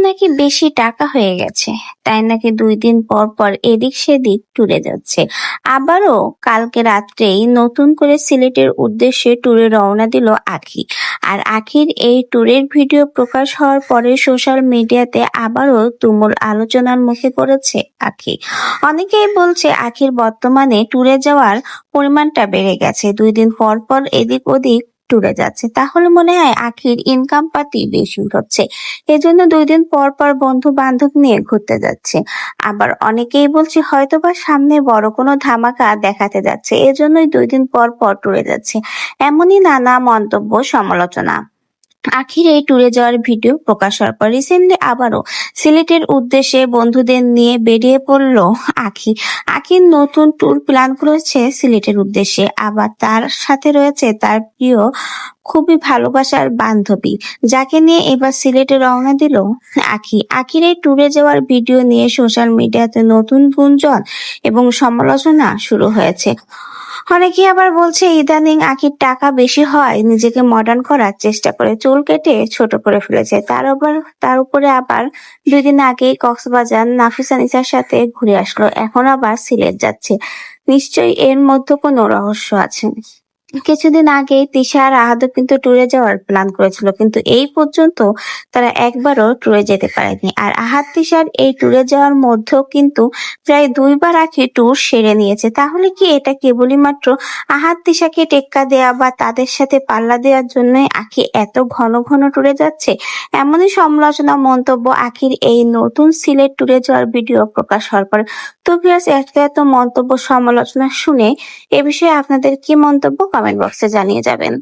নাকি বেশি টাকা হয়ে গেছে, তাই নাকি 2 দিন পর পর এদিক সেদিক ট্যুরে যাচ্ছে। আবারও কালকে রাত্রেই নতুন করে সিলেটের উদ্দেশ্যে ট্যুরে রওনা দিল আঁখি। আর আঁখির এই ট্যুরের ভিডিও প্রকাশ হওয়ার পরে সোশ্যাল মিডিয়াতে আবারও তুমুল আলোচনার মুখে পড়েছে আঁখি। অনেকেই বলছে আঁখির বর্তমানে ট্যুরে যাওয়ার পরিমাণটা বেড়ে গেছে, 2 দিন পর পর এদিক ওদিক ট্যুরে যাচ্ছে, তাহলে মনে হয় আঁখির ইনকাম পাতি বেশি হচ্ছে, এজন্য 2 দিন পর পর বন্ধু বান্ধব নিয়ে ঘুরতে যাচ্ছে। আবার অনেকেই বলছে হয়তোবা সামনে বড় কোনো ধামাকা দেখাতে যাচ্ছে, এজন্যই 2 দিন পর পর ট্যুরে যাচ্ছে। এমনই নানা মন্তব্য, সমালোচনা। আখির এই ট্যুরে যাওয়ার ভিডিও প্রকাশ হওয়ার পর রিসেন্টলি আবারও সিলেটের উদ্দেশ্যে বন্ধুদের নিয়ে বেরিয়ে পড়ল আখি। আখির নতুন ট্যুর প্ল্যান করেছে সিলেটের উদ্দেশ্যে, আবার তার সাথে রয়েছে তার প্রিয় খুবই ভালোবাসার বান্ধবী, যাকে নিয়ে এবার সিলেটে রওনা দিল আখি। আখির এই ট্যুরে যাওয়ার ভিডিও নিয়ে সোশ্যাল মিডিয়াতে নতুন গুঞ্জন এবং সমালোচনা শুরু হয়েছে। অনেকে আবার বলছে ইদানিং আখির টাকা বেশি হয় নিজেকে মডার্ন করার চেষ্টা করে চুল কেটে ছোট করে ফেলেছে। তার উপরে আবার 2 দিন আগেই কক্সবাজার নাফিসা নিসার সাথে ঘুরে আসলো, এখন আবার সিলেট যাচ্ছে। নিশ্চয়ই এর মধ্যে কোনো রহস্য আছে। কিছুদিন আগে তিশা আর আহাদও কিন্তু ট্যুরে যাওয়ার প্ল্যান করেছিল, কিন্তু এই পর্যন্ত তারা একবারও ট্যুরে যেতে পারেনি। আর আহাদ তিশার এই ট্যুরে যাওয়ার মধ্যেও কিন্তু প্রায় 2বার আখি ট্যুর সেরে নিয়েছে। তাহলে কি এটা কেবলই মাত্র আহাদ তিশাকে টেক্কা দেয়া বা তাদের সাথে পাল্লা দেওয়ার জন্যই আখি এত ঘন ঘন ট্যুরে যাচ্ছে? এমনই সমালোচনা, মন্তব্য আখির এই নতুন সিলেট ট্যুরে যাওয়ার ভিডিও প্রকাশ হওয়ার পর। তো ভিউয়ার্স, এত মন্তব্য, সমালোচনা শুনে এ বিষয়ে আপনাদের কি মন্তব্য কমেন্ট বক্সে জানিয়ে যাবেন।